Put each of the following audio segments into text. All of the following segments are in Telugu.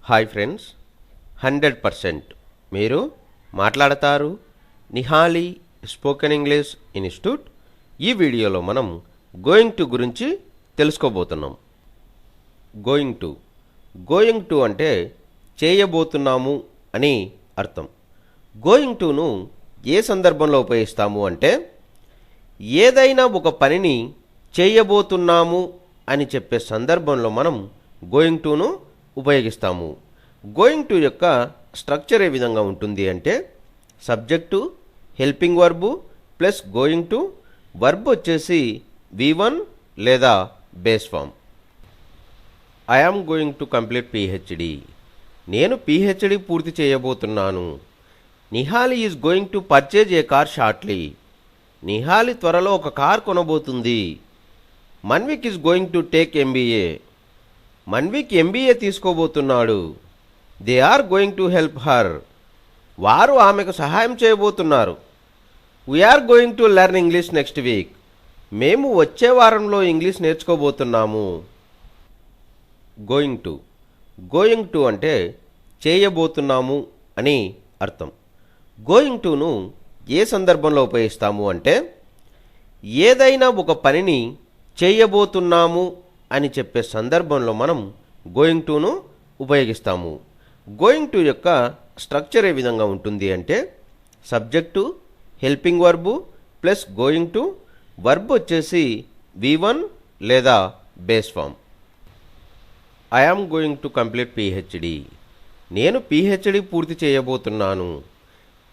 హాయ్ ఫ్రెండ్స్, 100% మీరు మాట్లాడతారు నిహాలి స్పోకెన్ ఇంగ్లీష్ ఇన్స్టిట్యూట్. ఈ వీడియోలో మనం గోయింగ్ టు గురించి తెలుసుకోబోతున్నాం. గోయింగ్ టు అంటే చేయబోతున్నాము అని అర్థం. గోయింగ్ టును ఏ సందర్భంలో ఉపయోగిస్తాము అంటే ఏదైనా ఒక పనిని చేయబోతున్నాము అని చెప్పే సందర్భంలో మనం గోయింగ్ టును ఉపయోగిస్తాము. గోయింగ్ టు యొక్క స్ట్రక్చర్ ఏ విధంగా ఉంటుంది అంటే subject, helping verb plus going to, verb వచ్చేసి V1 లేదా base form. I am going to complete PhD. నేను PhD పూర్తి చేయబోతున్నాను. Nihali is going to purchase a car shortly. Nihali త్వరలో ఒక కార్ కొనబోతుంది. Manvik is going to take MBA. Manvik MBA తీసుకోబోతున్నాడు. They are going to help her. వారు ఆమెకు సహాయం చేయబోతున్నారు. We are going to learn English next week. మేము వచ్చే వారంలో ఇంగ్లీష్ నేర్చుకోబోతున్నాము. గోయింగ్ టు అంటే చేయబోతున్నాము అని అర్థం. గోయింగ్ టును ఏ సందర్భంలో ఉపయోగిస్తాము అంటే ఏదైనా ఒక పనిని చేయబోతున్నాము అని చెప్పే సందర్భంలో మనం గోయింగ్ టును ఉపయోగిస్తాము. గోయింగ్ టు యొక్క స్ట్రక్చర్ ఏ విధంగా ఉంటుంది అంటే subject, helping verb plus going to, verb వచ్చేసి V1 లేదా base form. I am going to complete PhD. నేను PhD పూర్తి చేయబోతున్నాను.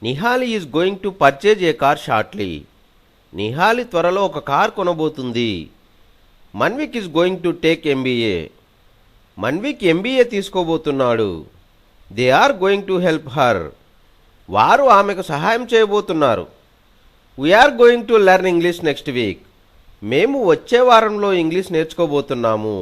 Nihali is going to purchase a car shortly. Nihali త్వరలో ఒక కార్ కొనబోతుంది. Manvik is going to take MBA. Manvik MBA తీసుకోబోతున్నాడు. They are going to help her. వారు ఆమెకు సహాయం చేయబోతున్నారు. We are going to learn English next week. మేము వచ్చే వారంలో ఇంగ్లీష్ నేర్చుకోబోతున్నాము.